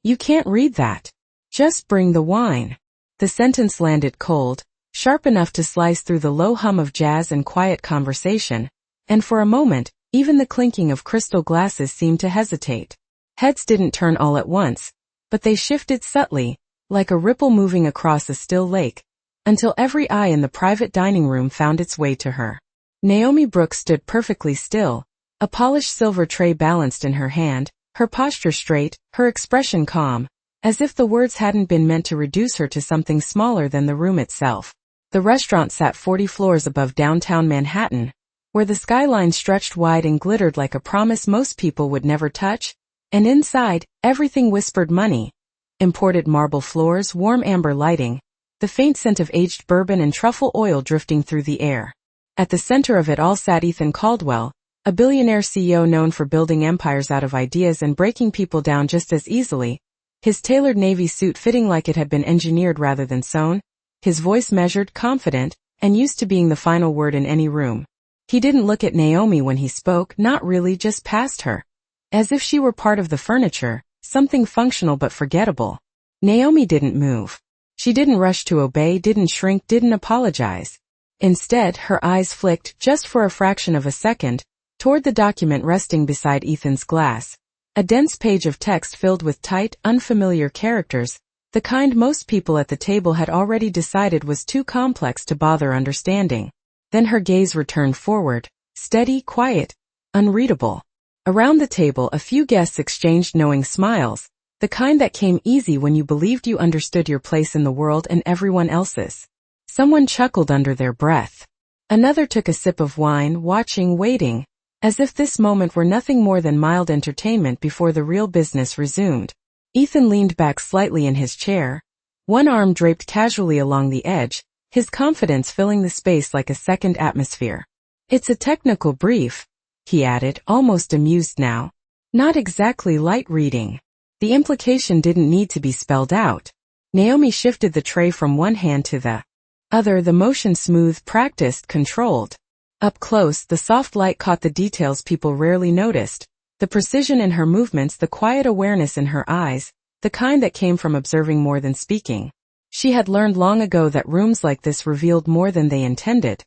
You can't read that. Just bring the wine. The sentence landed cold, sharp enough to slice through the low hum of jazz and quiet conversation, and for a moment, even the clinking of crystal glasses seemed to hesitate. Heads didn't turn all at once, but they shifted subtly, like a ripple moving across a still lake, until every eye in the private dining room found its way to her. Naomi Brooks stood perfectly still, a polished silver tray balanced in her hand, her posture straight, her expression calm, as if the words hadn't been meant to reduce her to something smaller than the room itself. The restaurant sat 40 floors above downtown Manhattan, where the skyline stretched wide and glittered like a promise most people would never touch, and inside, everything whispered money. Imported marble floors, warm amber lighting, the faint scent of aged bourbon and truffle oil drifting through the air. At the center of it all sat Ethan Caldwell, a billionaire CEO known for building empires out of ideas and breaking people down just as easily, his tailored navy suit fitting like it had been engineered rather than sewn, his voice measured, confident, and used to being the final word in any room. He didn't look at Naomi when he spoke, not really, just past her. As if she were part of the furniture, something functional but forgettable. Naomi didn't move. She didn't rush to obey, didn't shrink, didn't apologize. Instead, her eyes flicked, just for a fraction of a second, toward the document resting beside Ethan's glass. A dense page of text filled with tight, unfamiliar characters, the kind most people at the table had already decided was too complex to bother understanding. Then her gaze returned forward, steady, quiet, unreadable. Around the table a few guests exchanged knowing smiles, the kind that came easy when you believed you understood your place in the world and everyone else's. Someone chuckled under their breath. Another took a sip of wine, watching, waiting, as if this moment were nothing more than mild entertainment before the real business resumed. Ethan leaned back slightly in his chair, one arm draped casually along the edge, his confidence filling the space like a second atmosphere. It's a technical brief, he added, almost amused now. Not exactly light reading. The implication didn't need to be spelled out. Naomi shifted the tray from one hand to the other, the motion smooth, practiced, controlled. Up close, the soft light caught the details people rarely noticed, the precision in her movements, the quiet awareness in her eyes, the kind that came from observing more than speaking. She had learned long ago that rooms like this revealed more than they intended.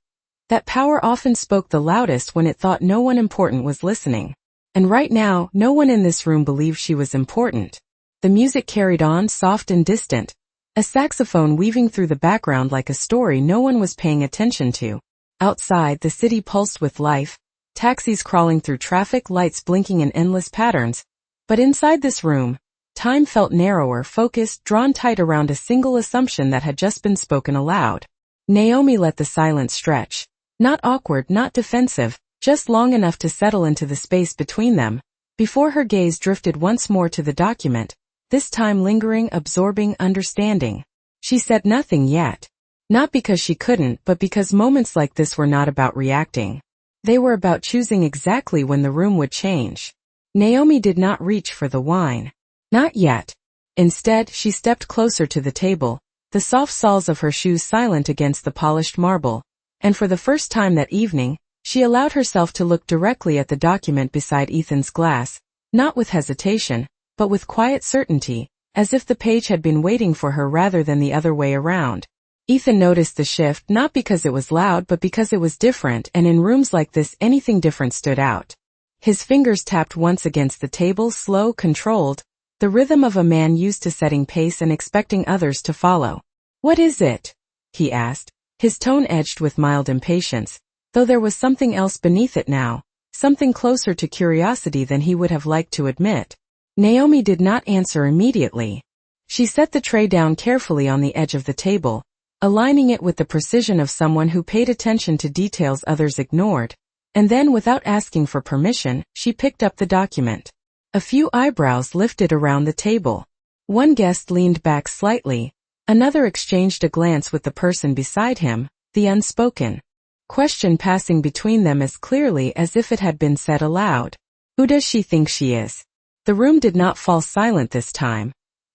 That power often spoke the loudest when it thought no one important was listening. And right now, no one in this room believed she was important. The music carried on, soft and distant, a saxophone weaving through the background like a story no one was paying attention to. Outside, the city pulsed with life, taxis crawling through traffic, lights blinking in endless patterns. But inside this room, time felt narrower, focused, drawn tight around a single assumption that had just been spoken aloud. Naomi let the silence stretch. Not awkward, not defensive, just long enough to settle into the space between them, before her gaze drifted once more to the document, this time lingering, absorbing, understanding. She said nothing yet. Not because she couldn't, but because moments like this were not about reacting. They were about choosing exactly when the room would change. Naomi did not reach for the wine. Not yet. Instead, she stepped closer to the table, the soft soles of her shoes silent against the polished marble, and for the first time that evening, she allowed herself to look directly at the document beside Ethan's glass, not with hesitation, but with quiet certainty, as if the page had been waiting for her rather than the other way around. Ethan noticed the shift not because it was loud but because it was different, and in rooms like this anything different stood out. His fingers tapped once against the table, slow, controlled, the rhythm of a man used to setting pace and expecting others to follow. "What is it?" he asked, his tone edged with mild impatience, though there was something else beneath it now, something closer to curiosity than he would have liked to admit. Naomi did not answer immediately. She set the tray down carefully on the edge of the table, aligning it with the precision of someone who paid attention to details others ignored, and then without asking for permission, she picked up the document. A few eyebrows lifted around the table. One guest leaned back slightly, another exchanged a glance with the person beside him, the unspoken question passing between them as clearly as if it had been said aloud. "Who does she think she is?" The room did not fall silent this time,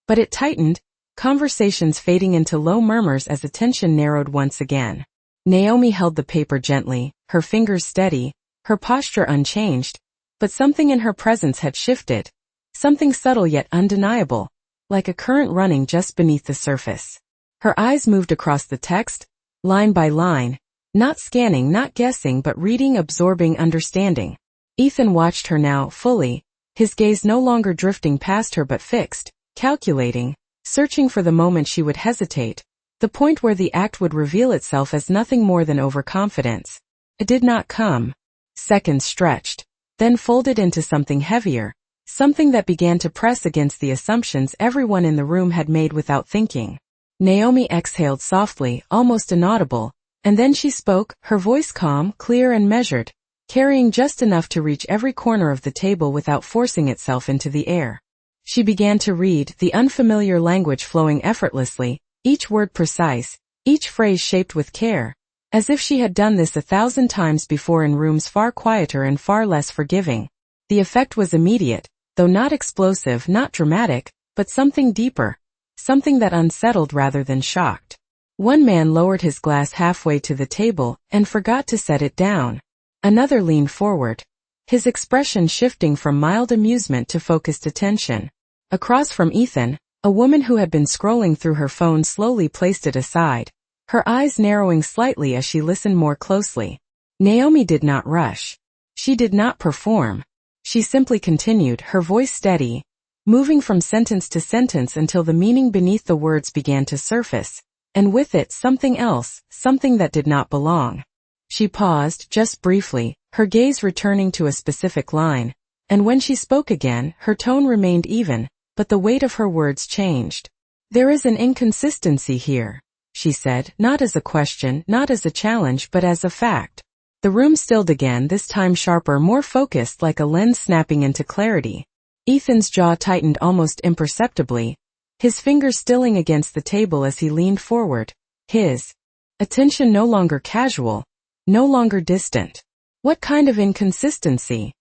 but it tightened, conversations fading into low murmurs as attention narrowed once again. Naomi held the paper gently, her fingers steady, her posture unchanged, but something in her presence had shifted, something subtle yet undeniable. like a current running just beneath the surface. Her eyes moved across the text, line by line, not scanning, not guessing, but reading, absorbing, understanding. Ethan watched her now, fully, his gaze no longer drifting past her but fixed, calculating, searching for the moment she would hesitate, the point where the act would reveal itself as nothing more than overconfidence. It did not come. Seconds stretched, then folded into something heavier, something that began to press against the assumptions everyone in the room had made without thinking. Naomi exhaled softly, almost inaudible, and then she spoke, her voice calm, clear and measured, carrying just enough to reach every corner of the table without forcing itself into the air. She began to read, the unfamiliar language flowing effortlessly, each word precise, each phrase shaped with care, as if she had done this 1,000 times before in rooms far quieter and far less forgiving. The effect was immediate, though not explosive, not dramatic, but something deeper, something that unsettled rather than shocked. One man lowered his glass halfway to the table and forgot to set it down. Another leaned forward, his expression shifting from mild amusement to focused attention. Across from Ethan, a woman who had been scrolling through her phone slowly placed it aside, her eyes narrowing slightly as she listened more closely. Naomi did not rush. She did not perform. She simply continued, her voice steady, moving from sentence to sentence until the meaning beneath the words began to surface, and with it something else, something that did not belong. She paused, just briefly, her gaze returning to a specific line, and when she spoke again, her tone remained even, but the weight of her words changed. "There is an inconsistency here," she said, not as a question, not as a challenge, but as a fact. The room stilled again, this time sharper, more focused, like a lens snapping into clarity. Ethan's jaw tightened almost imperceptibly, his fingers stilling against the table as he leaned forward, his attention no longer casual, no longer distant. "What kind of inconsistency?"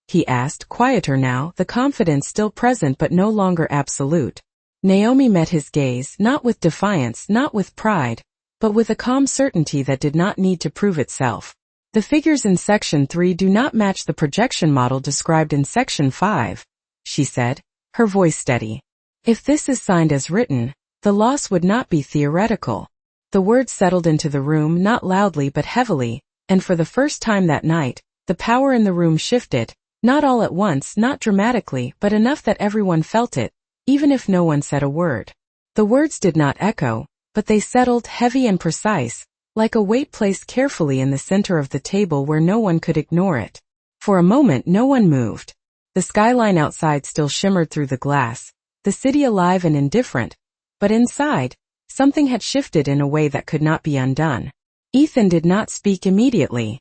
he asked, quieter now, the confidence still present but no longer absolute. Naomi met his gaze, not with defiance, not with pride, but with a calm certainty that did not need to prove itself. "The figures in Section 3 do not match the projection model described in Section 5, she said, her voice steady. "If this is signed as written, the loss would not be theoretical." The words settled into the room, not loudly but heavily, and for the first time that night, the power in the room shifted, not all at once, not dramatically, but enough that everyone felt it, even if no one said a word. The words did not echo, but they settled, heavy and precise, like a weight placed carefully in the center of the table where no one could ignore it. For a moment no one moved. The skyline outside still shimmered through the glass, the city alive and indifferent, but inside, something had shifted in a way that could not be undone. Ethan did not speak immediately.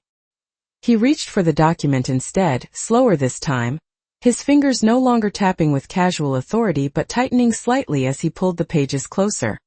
He reached for the document instead, slower this time, his fingers no longer tapping with casual authority but tightening slightly as he pulled the pages closer.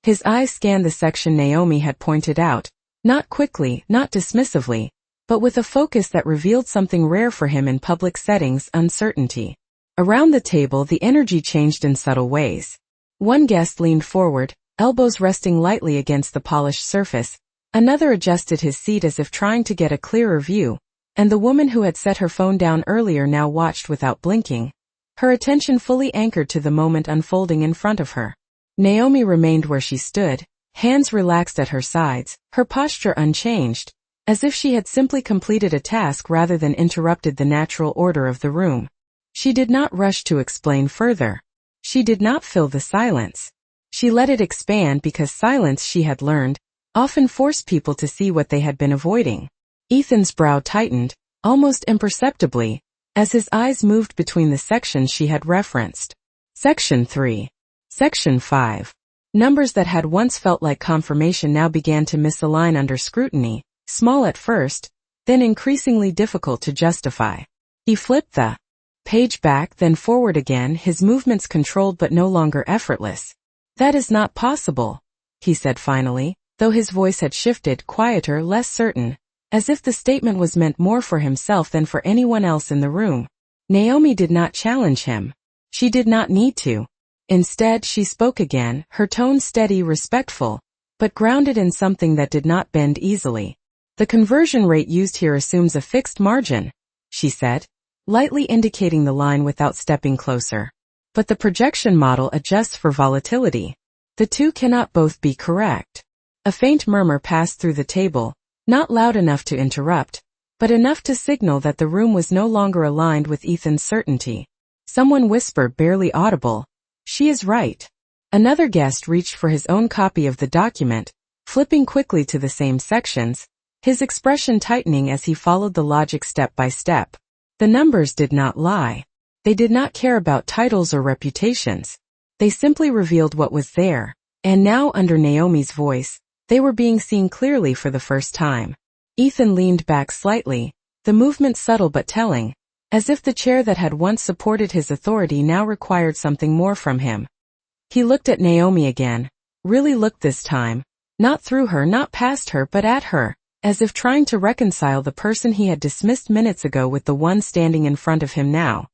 His eyes scanned the section Naomi had pointed out, not quickly, not dismissively, but with a focus that revealed something rare for him in public settings, uncertainty. Around the table the energy changed in subtle ways. One guest leaned forward, elbows resting lightly against the polished surface, another adjusted his seat as if trying to get a clearer view, and the woman who had set her phone down earlier now watched without blinking, her attention fully anchored to the moment unfolding in front of her. Naomi remained where she stood, hands relaxed at her sides, her posture unchanged, as if she had simply completed a task rather than interrupted the natural order of the room. She did not rush to explain further. She did not fill the silence. She let it expand because silence, she had learned, often forced people to see what they had been avoiding. Ethan's brow tightened, almost imperceptibly, as his eyes moved between the sections she had referenced. Section 3. Section 5. Numbers that had once felt like confirmation now began to misalign under scrutiny, small at first, then increasingly difficult to justify. He flipped the page back, then forward again, his movements controlled but no longer effortless. "That is not possible," he said finally, though his voice had shifted, quieter, less certain, as if the statement was meant more for himself than for anyone else in the room. Naomi did not challenge him. She did not need to. Instead, she spoke again, her tone steady, respectful, but grounded in something that did not bend easily. "The conversion rate used here assumes a fixed margin," she said, lightly indicating the line without stepping closer. but the projection model adjusts for volatility. The two cannot both be correct. A faint murmur passed through the table, not loud enough to interrupt, but enough to signal that the room was no longer aligned with Ethan's certainty. Someone whispered, barely audible, "She is right." Another guest reached for his own copy of the document, flipping quickly to the same sections, his expression tightening as he followed the logic step by step. The numbers did not lie. They did not care about titles or reputations. They simply revealed what was there, and now under Naomi's voice, they were being seen clearly for the first time. Ethan leaned back slightly, the movement subtle but telling, as if the chair that had once supported his authority now required something more from him. He looked at Naomi again, really looked this time, not through her, not past her, but at her, as if trying to reconcile the person he had dismissed minutes ago with the one standing in front of him now.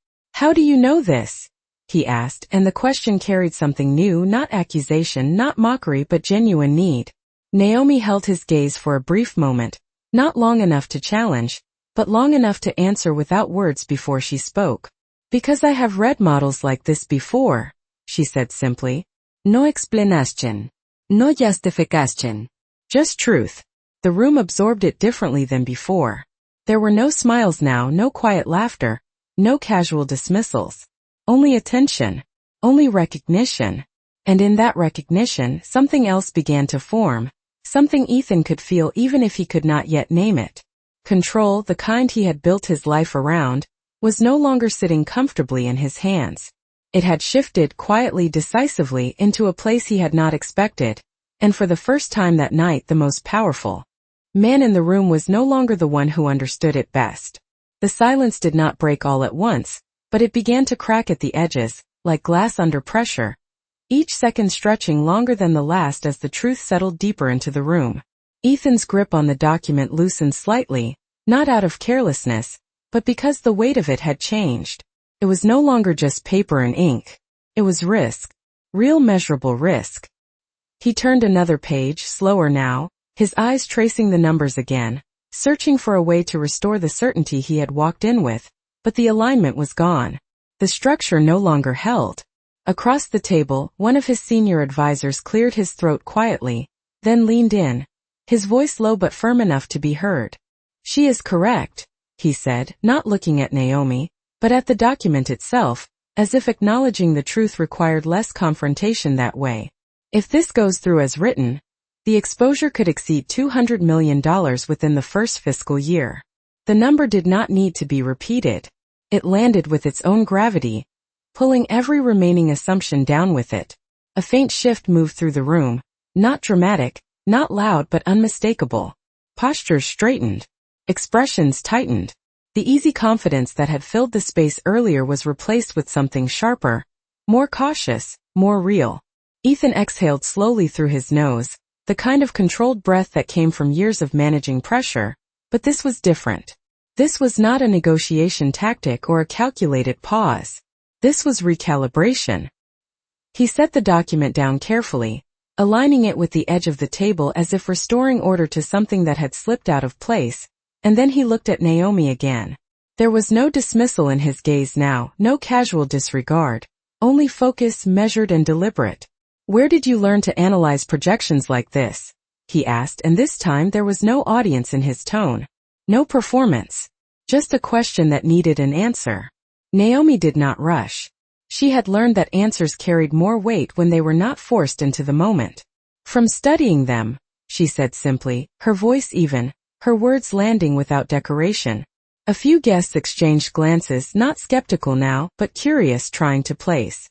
"How do you know this?" he asked, and the question carried something new, not accusation, not mockery, but genuine need. Naomi held his gaze for a brief moment, not long enough to challenge, but long enough to answer without words before she spoke. "Because I have read models like this before," she said simply. "No explanation. No justification. Just truth." The room absorbed it differently than before. There were no smiles now, no quiet laughter, no casual dismissals. Only attention. Only recognition. And in that recognition, something else began to form, something Ethan could feel even if he could not yet name it. Control, the kind he had built his life around, was no longer sitting comfortably in his hands. It had shifted quietly, decisively, into a place he had not expected, and for the first time that night the most powerful man in the room was no longer the one who understood it best. The silence did not break all at once, but it began to crack at the edges, like glass under pressure, each second stretching longer than the last as the truth settled deeper into the room. Ethan's grip on the document loosened slightly, not out of carelessness, but because the weight of it had changed. It was no longer just paper and ink. It was risk. Real measurable risk. He turned another page, slower now, his eyes tracing the numbers again, searching for a way to restore the certainty he had walked in with, but the alignment was gone. The structure no longer held. Across the table, one of his senior advisors cleared his throat quietly, then leaned in, his voice low but firm enough to be heard. "She is correct," he said, not looking at Naomi, but at the document itself, as if acknowledging the truth required less confrontation that way. "If this goes through as written, the exposure could exceed $200 million within the first fiscal year." The number did not need to be repeated. It landed with its own gravity, pulling every remaining assumption down with it. A faint shift moved through the room, not dramatic, not loud but unmistakable. Postures straightened. Expressions tightened. The easy confidence that had filled the space earlier was replaced with something sharper, more cautious, more real. Ethan exhaled slowly through his nose, the kind of controlled breath that came from years of managing pressure, but this was different. This was not a negotiation tactic or a calculated pause. This was recalibration. He set the document down carefully, aligning it with the edge of the table as if restoring order to something that had slipped out of place, and then he looked at Naomi again. There was no dismissal in his gaze now, no casual disregard, only focus, measured and deliberate. "Where did you learn to analyze projections like this?" he asked, and this time there was no audience in his tone. No performance. Just a question that needed an answer. Naomi did not rush. She had learned that answers carried more weight when they were not forced into the moment. "From studying them," she said simply, her voice even, her words landing without decoration. A few guests exchanged glances, not skeptical now, but curious, trying to place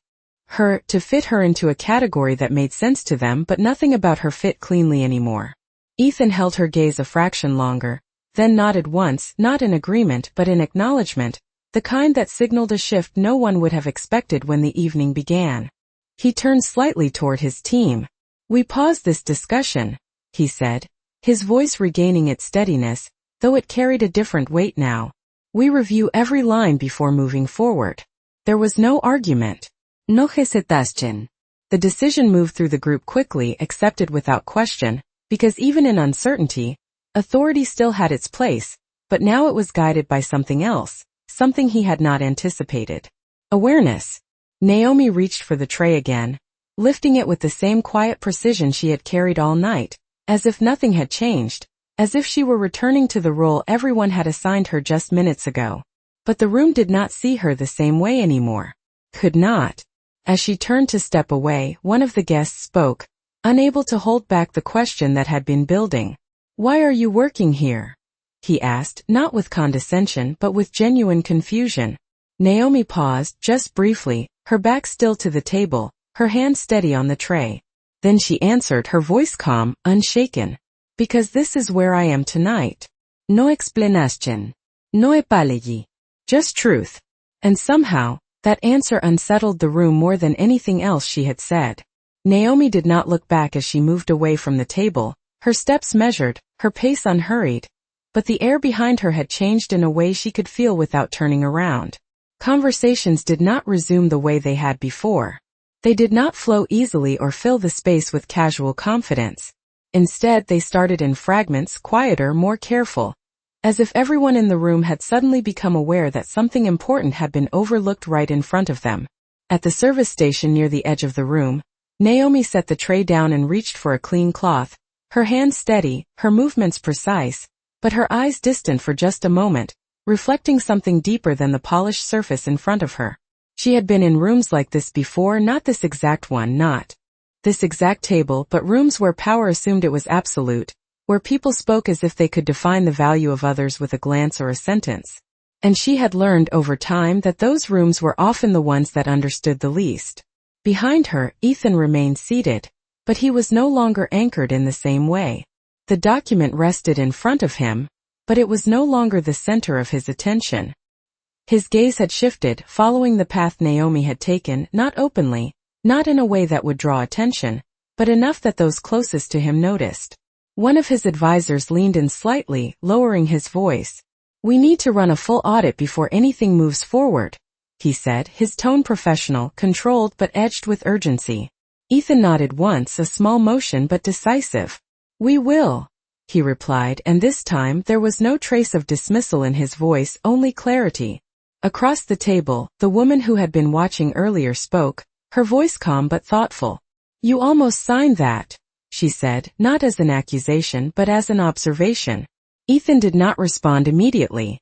her, to fit her into a category that made sense to them, but nothing about her fit cleanly anymore. Ethan held her gaze a fraction longer, then nodded once, not in agreement but in acknowledgement, the kind that signaled a shift no one would have expected when the evening began. He turned slightly toward his team. "We pause this discussion," he said, his voice regaining its steadiness, though it carried a different weight now. "We review every line before moving forward." There was no argument. No hesitation. The decision moved through the group quickly, accepted without question, because even in uncertainty, authority still had its place, but now it was guided by something else, something he had not anticipated. Awareness. Naomi reached for the tray again, lifting it with the same quiet precision she had carried all night, as if nothing had changed, as if she were returning to the role everyone had assigned her just minutes ago. But the room did not see her the same way anymore. Could not. As she turned to step away, one of the guests spoke, unable to hold back the question that had been building. "Why are you working here?" he asked, not with condescension but with genuine confusion. Naomi paused, just briefly, her back still to the table, her hand steady on the tray. Then she answered, her voice calm, unshaken. "Because this is where I am tonight. No explanation. No apology. Just truth." And somehow, that answer unsettled the room more than anything else she had said. Naomi did not look back as she moved away from the table, her steps measured, her pace unhurried. But the air behind her had changed in a way she could feel without turning around. Conversations did not resume the way they had before. They did not flow easily or fill the space with casual confidence. Instead, they started in fragments, quieter, more careful, as if everyone in the room had suddenly become aware that something important had been overlooked right in front of them. At the service station near the edge of the room, Naomi set the tray down and reached for a clean cloth, her hands steady, her movements precise, but her eyes distant for just a moment, reflecting something deeper than the polished surface in front of her. She had been in rooms like this before, not this exact one, not this exact table, but rooms where power assumed it was absolute, where people spoke as if they could define the value of others with a glance or a sentence. And she had learned over time that those rooms were often the ones that understood the least. Behind her, Ethan remained seated, but he was no longer anchored in the same way. The document rested in front of him, but it was no longer the center of his attention. His gaze had shifted, following the path Naomi had taken, not openly, not in a way that would draw attention, but enough that those closest to him noticed. One of his advisors leaned in slightly, lowering his voice. "We need to run a full audit before anything moves forward," he said, his tone professional, controlled but edged with urgency. Ethan nodded once, a small motion but decisive. "We will," he replied, and this time there was no trace of dismissal in his voice, only clarity. Across the table, the woman who had been watching earlier spoke, her voice calm but thoughtful. "You almost signed that," she said, not as an accusation but as an observation. Ethan did not respond immediately.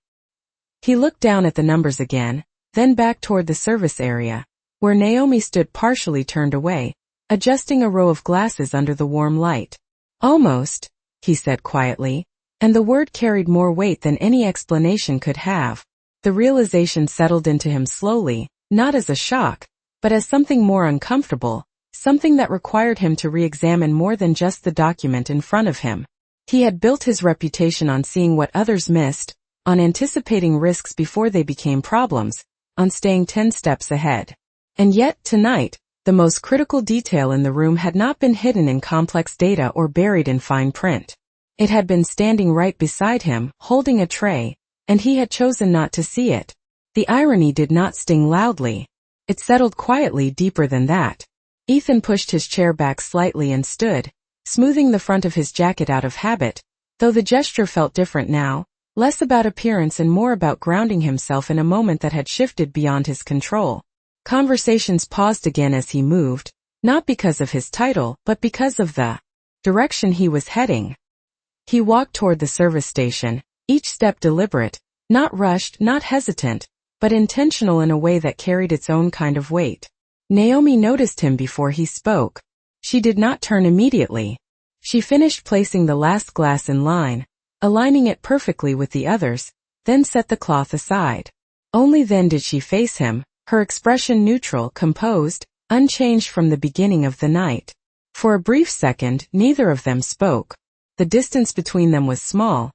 He looked down at the numbers again, then back toward the service area, where Naomi stood partially turned away, adjusting a row of glasses under the warm light. "Almost," he said quietly, and the word carried more weight than any explanation could have. The realization settled into him slowly, not as a shock, but as something more uncomfortable, something that required him to re-examine more than just the document in front of him. He had built his reputation on seeing what others missed, on anticipating risks before they became problems, on staying 10 steps ahead. And yet, tonight, the most critical detail in the room had not been hidden in complex data or buried in fine print. It had been standing right beside him, holding a tray, and he had chosen not to see it. The irony did not sting loudly. It settled quietly deeper than that. Ethan pushed his chair back slightly and stood, smoothing the front of his jacket out of habit, though the gesture felt different now, less about appearance and more about grounding himself in a moment that had shifted beyond his control. Conversations paused again as he moved, not because of his title, but because of the direction he was heading. He walked toward the service station, each step deliberate, not rushed, not hesitant, but intentional in a way that carried its own kind of weight. Naomi noticed him before he spoke. She did not turn immediately. She finished placing the last glass in line, aligning it perfectly with the others, then set the cloth aside. Only then did she face him, her expression neutral, composed, unchanged from the beginning of the night. For a brief second, neither of them spoke. The distance between them was small,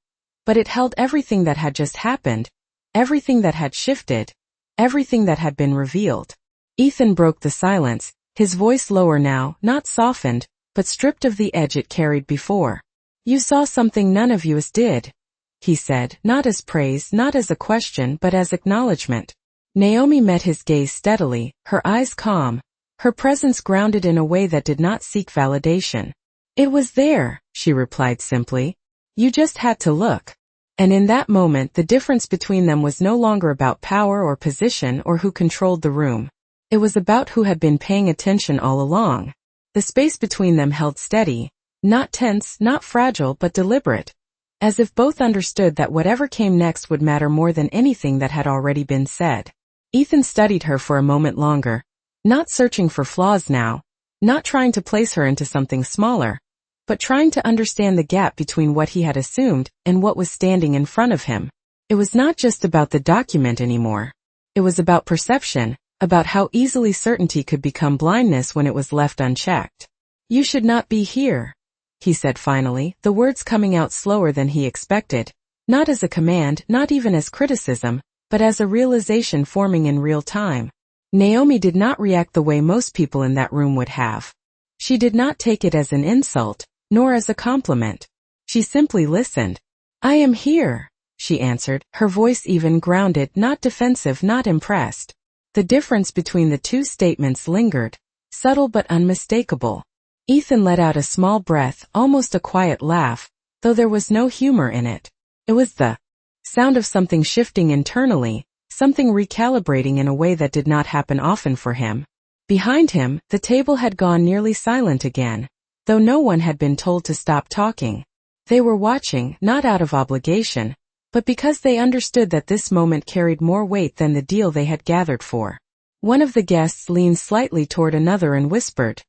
but it held everything that had just happened, everything that had shifted, everything that had been revealed. Ethan broke the silence, his voice lower now, not softened, but stripped of the edge it carried before. "You saw something none of us did," he said, not as praise, not as a question, but as acknowledgement. Naomi met his gaze steadily, her eyes calm, her presence grounded in a way that did not seek validation. "It was there," she replied simply. "You just had to look." And in that moment the difference between them was no longer about power or position or who controlled the room. It was about who had been paying attention all along. The space between them held steady, not tense, not fragile, but deliberate, as if both understood that whatever came next would matter more than anything that had already been said. Ethan studied her for a moment longer, not searching for flaws now, not trying to place her into something smaller, but trying to understand the gap between what he had assumed and what was standing in front of him. It was not just about the document anymore. It was about perception, about how easily certainty could become blindness when it was left unchecked. "You should not be here," he said finally, the words coming out slower than he expected, not as a command, not even as criticism, but as a realization forming in real time. Naomi did not react the way most people in that room would have. She did not take it as an insult, nor as a compliment. She simply listened. "I am here," she answered, her voice even, grounded, not defensive, not impressed. The difference between the two statements lingered, subtle but unmistakable. Ethan let out a small breath, almost a quiet laugh, though there was no humor in it. It was the sound of something shifting internally, something recalibrating in a way that did not happen often for him. Behind him, the table had gone nearly silent again, though no one had been told to stop talking. They were watching, not out of obligation, but because they understood that this moment carried more weight than the deal they had gathered for. One of the guests leaned slightly toward another and whispered,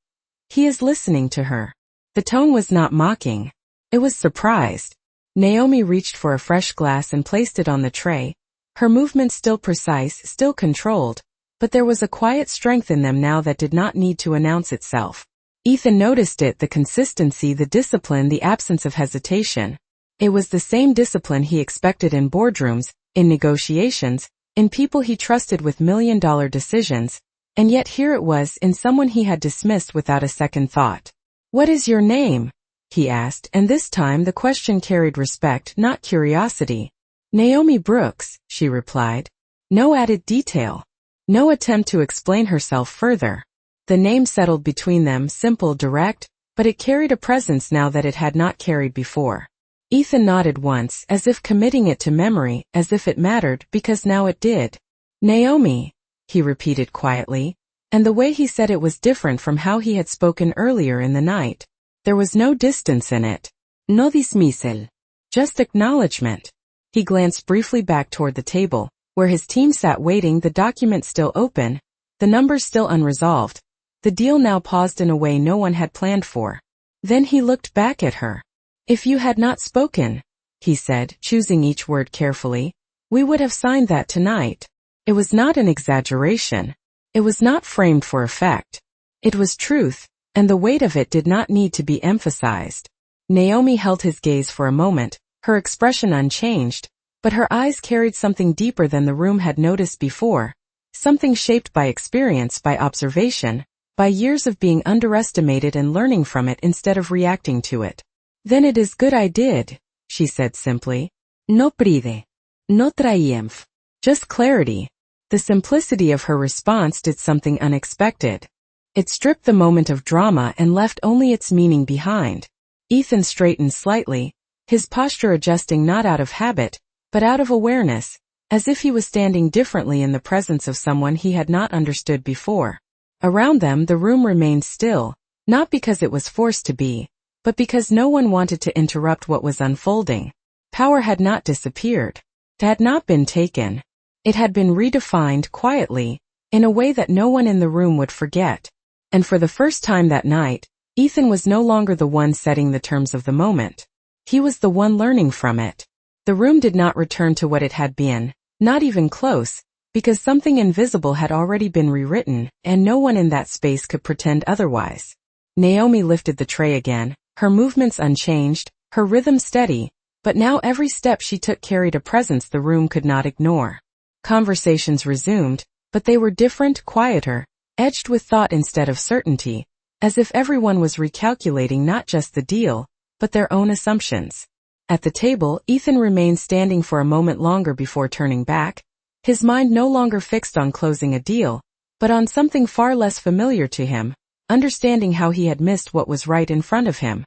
"He is listening to her." The tone was not mocking. It was surprised. Naomi reached for a fresh glass and placed it on the tray, her movements still precise, still controlled, but there was a quiet strength in them now that did not need to announce itself. Ethan noticed it, the consistency, the discipline, the absence of hesitation. It was the same discipline he expected in boardrooms, in negotiations, in people he trusted with million-dollar decisions, and yet here it was in someone he had dismissed without a second thought. "What is your name?" he asked, and this time the question carried respect, not curiosity. "Naomi Brooks," she replied. No added detail. No attempt to explain herself further. The name settled between them, simple, direct, but it carried a presence now that it had not carried before. Ethan nodded once, as if committing it to memory, as if it mattered, because now it did. "Naomi," he repeated quietly, and the way he said it was different from how he had spoken earlier in the night. There was no distance in it. No dismissal. Just acknowledgement. He glanced briefly back toward the table, where his team sat waiting, the document still open, the numbers still unresolved. The deal now paused in a way no one had planned for. Then he looked back at her. "If you had not spoken," he said, choosing each word carefully, "we would have signed that tonight." It was not an exaggeration. It was not framed for effect. It was truth, and the weight of it did not need to be emphasized. Naomi held his gaze for a moment, her expression unchanged, but her eyes carried something deeper than the room had noticed before, something shaped by experience, by observation, by years of being underestimated and learning from it instead of reacting to it. "Then it is good I did," she said simply. "No pride. No triumph. Just clarity." The simplicity of her response did something unexpected. It stripped the moment of drama and left only its meaning behind. Ethan straightened slightly, his posture adjusting not out of habit, but out of awareness, as if he was standing differently in the presence of someone he had not understood before. Around them the room remained still, not because it was forced to be, but because no one wanted to interrupt what was unfolding. Power had not disappeared. It had not been taken. It had been redefined quietly, in a way that no one in the room would forget. And for the first time that night, Ethan was no longer the one setting the terms of the moment. He was the one learning from it. The room did not return to what it had been, not even close, because something invisible had already been rewritten, and no one in that space could pretend otherwise. Naomi lifted the tray again, her movements unchanged, her rhythm steady, but now every step she took carried a presence the room could not ignore. Conversations resumed, but they were different, quieter, edged with thought instead of certainty, as if everyone was recalculating not just the deal, but their own assumptions. At the table, Ethan remained standing for a moment longer before turning back, his mind no longer fixed on closing a deal, but on something far less familiar to him, understanding how he had missed what was right in front of him.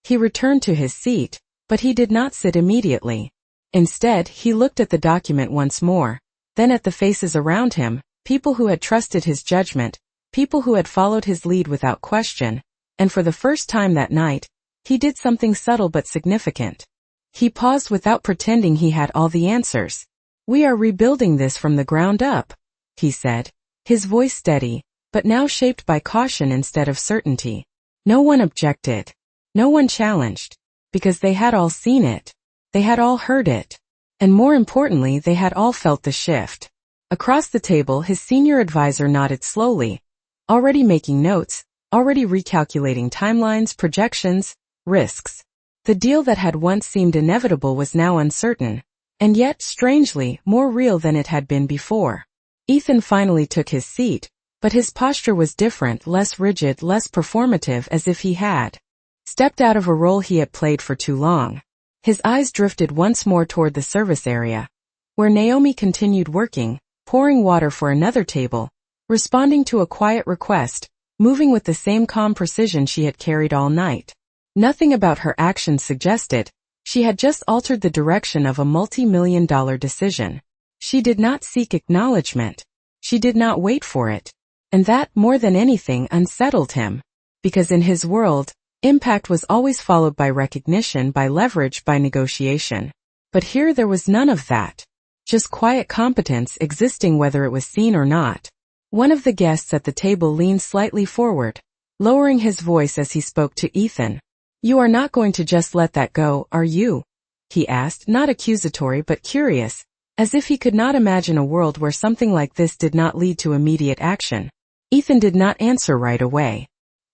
He returned to his seat, but he did not sit immediately. Instead, he looked at the document once more, then at the faces around him, people who had trusted his judgment, people who had followed his lead without question, and for the first time that night, he did something subtle but significant. He paused without pretending he had all the answers. "We are rebuilding this from the ground up," he said, his voice steady, but now shaped by caution instead of certainty. No one objected. No one challenged. Because they had all seen it. They had all heard it. And more importantly, they had all felt the shift. Across the table, his senior advisor nodded slowly, already making notes, already recalculating timelines, projections, risks. The deal that had once seemed inevitable was now uncertain, and yet, strangely, more real than it had been before. Ethan finally took his seat, but his posture was different, less rigid, less performative, as if he had stepped out of a role he had played for too long. His eyes drifted once more toward the service area, where Naomi continued working, pouring water for another table, responding to a quiet request, moving with the same calm precision she had carried all night. Nothing about her actions suggested she had just altered the direction of a multi-million-dollar decision. She did not seek acknowledgement. She did not wait for it. And that, more than anything, unsettled him. Because in his world, impact was always followed by recognition, by leverage, by negotiation. But here there was none of that. Just quiet competence existing whether it was seen or not. One of the guests at the table leaned slightly forward, lowering his voice as he spoke to Ethan. "You are not going to just let that go, are you?" he asked, not accusatory but curious, as if he could not imagine a world where something like this did not lead to immediate action. Ethan did not answer right away.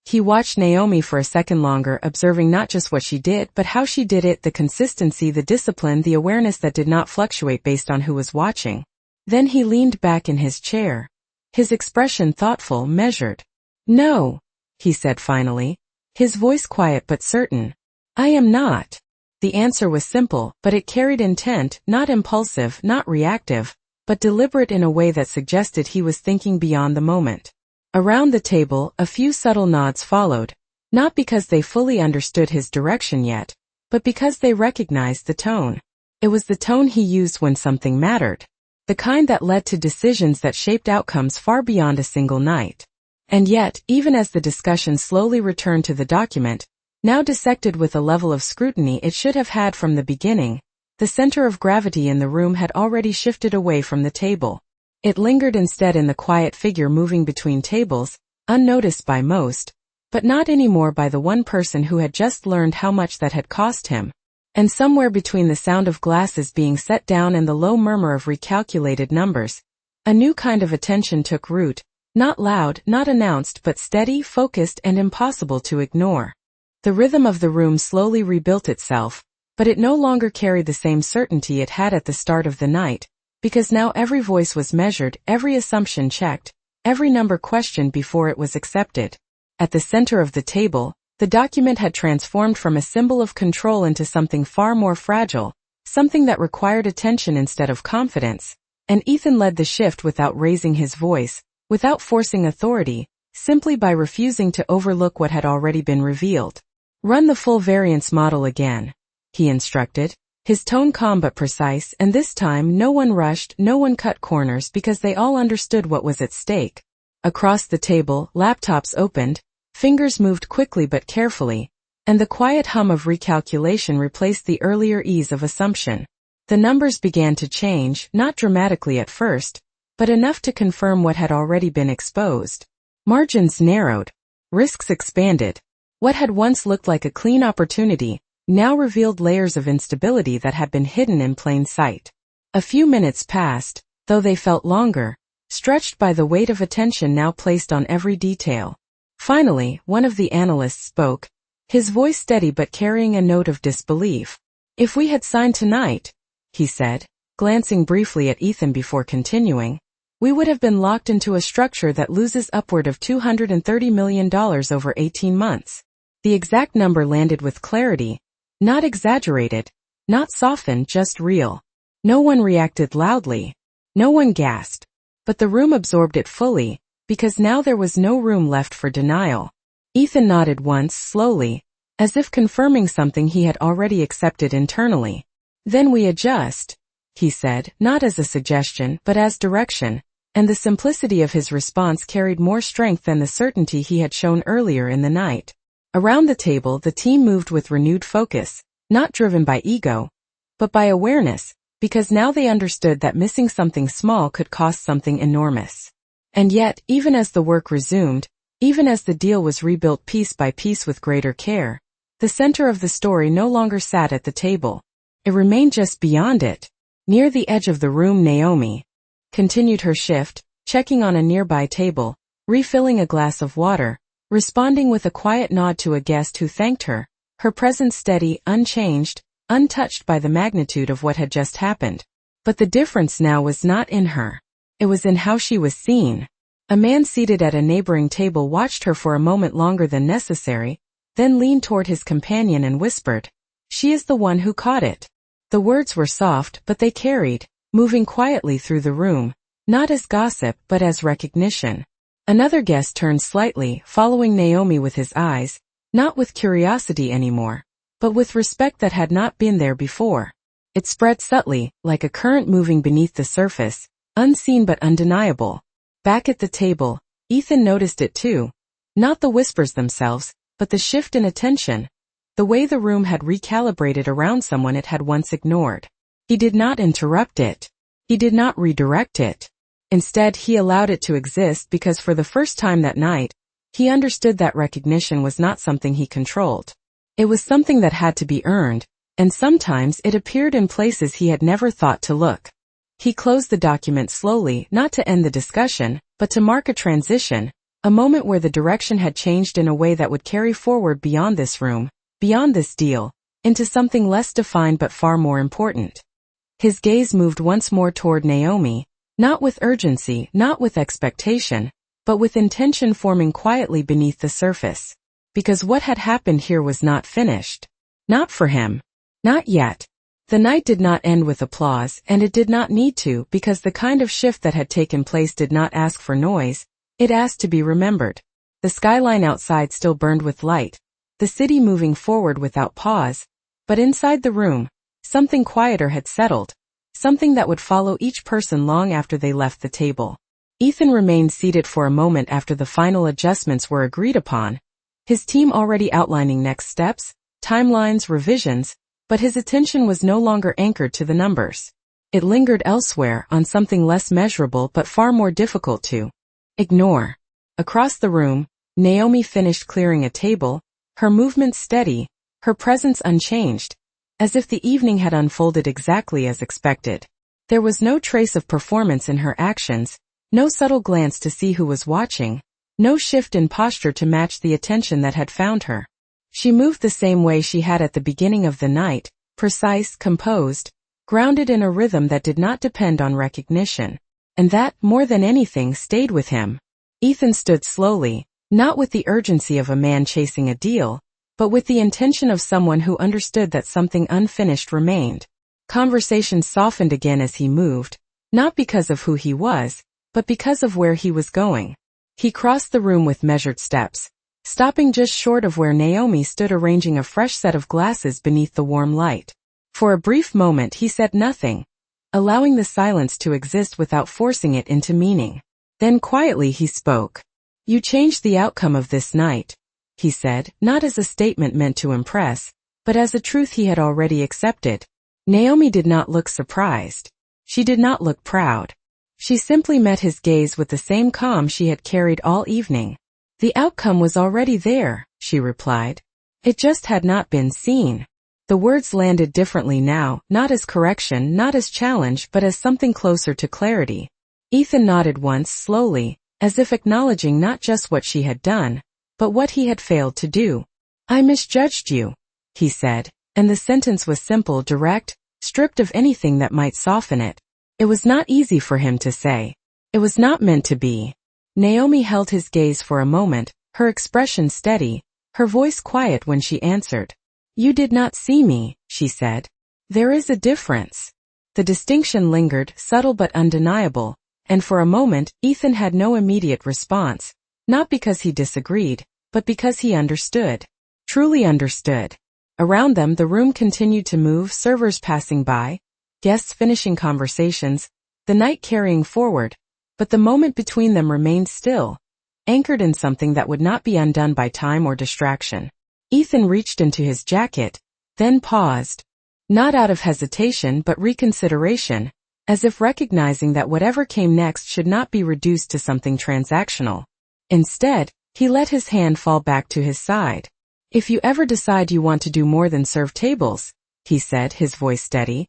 He watched Naomi for a second longer, observing not just what she did but how she did it, the consistency, the discipline, the awareness that did not fluctuate based on who was watching. Then he leaned back in his chair, his expression thoughtful, measured. "No," he said finally, his voice quiet but certain. "I am not." The answer was simple, but it carried intent, not impulsive, not reactive, but deliberate in a way that suggested he was thinking beyond the moment. Around the table, a few subtle nods followed, not because they fully understood his direction yet, but because they recognized the tone. It was the tone he used when something mattered, the kind that led to decisions that shaped outcomes far beyond a single night. And yet, even as the discussion slowly returned to the document, now dissected with a level of scrutiny it should have had from the beginning, the center of gravity in the room had already shifted away from the table. It lingered instead in the quiet figure moving between tables, unnoticed by most, but not anymore by the one person who had just learned how much that had cost him. And somewhere between the sound of glasses being set down and the low murmur of recalculated numbers, a new kind of attention took root, not loud, not announced, but steady, focused, and impossible to ignore. The rhythm of the room slowly rebuilt itself, but it no longer carried the same certainty it had at the start of the night, because now every voice was measured, every assumption checked, every number questioned before it was accepted. At the center of the table, the document had transformed from a symbol of control into something far more fragile, something that required attention instead of confidence, and Ethan led the shift without raising his voice, without forcing authority, simply by refusing to overlook what had already been revealed. "Run the full variance model again," he instructed, his tone calm but precise, and this time no one rushed, no one cut corners because they all understood what was at stake. Across the table, laptops opened, fingers moved quickly but carefully, and the quiet hum of recalculation replaced the earlier ease of assumption. The numbers began to change, not dramatically at first, but enough to confirm what had already been exposed. Margins narrowed. Risks expanded. What had once looked like a clean opportunity now revealed layers of instability that had been hidden in plain sight. A few minutes passed, though they felt longer, stretched by the weight of attention now placed on every detail. Finally, one of the analysts spoke, his voice steady but carrying a note of disbelief. "If we had signed tonight," he said, glancing briefly at Ethan before continuing, "we would have been locked into a structure that loses upward of $230 million over 18 months. The exact number landed with clarity, not exaggerated, not softened, just real. No one reacted loudly. No one gasped. But the room absorbed it fully, because now there was no room left for denial. Ethan nodded once, slowly, as if confirming something he had already accepted internally. "Then we adjust," he said, not as a suggestion but as direction, and the simplicity of his response carried more strength than the certainty he had shown earlier in the night. Around the table, the team moved with renewed focus, not driven by ego, but by awareness, because now they understood that missing something small could cost something enormous. And yet, even as the work resumed, even as the deal was rebuilt piece by piece with greater care, the center of the story no longer sat at the table. It remained just beyond it. Near the edge of the room, Naomi continued her shift, checking on a nearby table, refilling a glass of water, responding with a quiet nod to a guest who thanked her, her presence steady, unchanged, untouched by the magnitude of what had just happened. But the difference now was not in her. It was in how she was seen. A man seated at a neighboring table watched her for a moment longer than necessary, then leaned toward his companion and whispered, "She is the one who caught it." The words were soft, but they carried, moving quietly through the room, not as gossip but as recognition. Another guest turned slightly, following Naomi with his eyes, not with curiosity anymore, but with respect that had not been there before. It spread subtly, like a current moving beneath the surface, unseen but undeniable. Back at the table, Ethan noticed it too. Not the whispers themselves, but the shift in attention, the way the room had recalibrated around someone it had once ignored. He did not interrupt it. He did not redirect it. Instead, he allowed it to exist because for the first time that night, he understood that recognition was not something he controlled. It was something that had to be earned, and sometimes it appeared in places he had never thought to look. He closed the document slowly, not to end the discussion, but to mark a transition, a moment where the direction had changed in a way that would carry forward beyond this room, beyond this deal, into something less defined but far more important. His gaze moved once more toward Naomi, not with urgency, not with expectation, but with intention forming quietly beneath the surface. Because what had happened here was not finished. Not for him. Not yet. The night did not end with applause, and it did not need to, because the kind of shift that had taken place did not ask for noise, it asked to be remembered. The skyline outside still burned with light, the city moving forward without pause, but inside the room, something quieter had settled, something that would follow each person long after they left the table. Ethan remained seated for a moment after the final adjustments were agreed upon, his team already outlining next steps, timelines, revisions, but his attention was no longer anchored to the numbers. It lingered elsewhere, on something less measurable but far more difficult to ignore. Across the room, Naomi finished clearing a table, her movements steady, her presence unchanged, as if the evening had unfolded exactly as expected. There was no trace of performance in her actions, no subtle glance to see who was watching, no shift in posture to match the attention that had found her. She moved the same way she had at the beginning of the night, precise, composed, grounded in a rhythm that did not depend on recognition. And that, more than anything, stayed with him. Ethan stood slowly, not with the urgency of a man chasing a deal, but with the intention of someone who understood that something unfinished remained. Conversation softened again as he moved, not because of who he was, but because of where he was going. He crossed the room with measured steps, stopping just short of where Naomi stood arranging a fresh set of glasses beneath the warm light. For a brief moment he said nothing, allowing the silence to exist without forcing it into meaning. Then quietly he spoke. "You changed the outcome of this night," he said, not as a statement meant to impress, but as a truth he had already accepted. Naomi did not look surprised. She did not look proud. She simply met his gaze with the same calm she had carried all evening. "The outcome was already there," she replied. "It just had not been seen." The words landed differently now, not as correction, not as challenge, but as something closer to clarity. Ethan nodded once, slowly, as if acknowledging not just what she had done, but what he had failed to do. "I misjudged you," he said, and the sentence was simple, direct, stripped of anything that might soften it. It was not easy for him to say. It was not meant to be. Naomi held his gaze for a moment, her expression steady, her voice quiet when she answered. "You did not see me," she said. "There is a difference." The distinction lingered, subtle but undeniable, and for a moment, Ethan had no immediate response, not because he disagreed, but because he understood. Truly understood. Around them the room continued to move, servers passing by, guests finishing conversations, the night carrying forward, but the moment between them remained still, anchored in something that would not be undone by time or distraction. Ethan reached into his jacket, then paused, not out of hesitation but reconsideration, as if recognizing that whatever came next should not be reduced to something transactional. Instead, he let his hand fall back to his side. "If you ever decide you want to do more than serve tables," he said, his voice steady,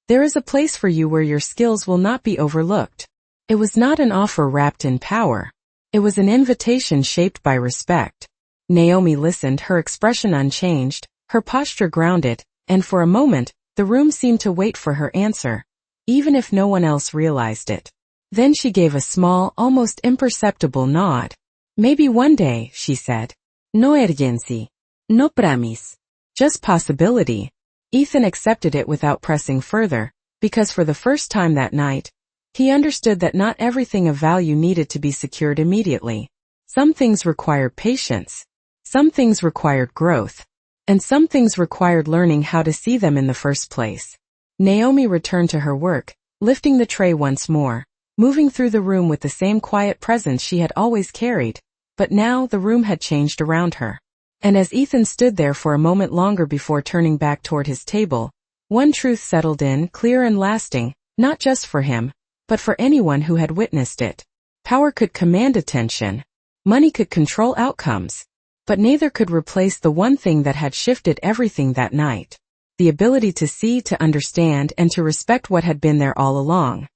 "there is a place for you where your skills will not be overlooked." It was not an offer wrapped in power. It was an invitation shaped by respect. Naomi listened, her expression unchanged, her posture grounded, and for a moment, the room seemed to wait for her answer, even if no one else realized it. Then she gave a small, almost imperceptible nod. "Maybe one day," she said. "No urgency. No promise. Just possibility." Ethan accepted it without pressing further, because for the first time that night, he understood that not everything of value needed to be secured immediately. Some things required patience. Some things required growth. And some things required learning how to see them in the first place. Naomi returned to her work, lifting the tray once more, moving through the room with the same quiet presence she had always carried, but now the room had changed around her. And as Ethan stood there for a moment longer before turning back toward his table, one truth settled in, clear and lasting, not just for him, but for anyone who had witnessed it. Power could command attention. Money could control outcomes. But neither could replace the one thing that had shifted everything that night. The ability to see, to understand, and to respect what had been there all along.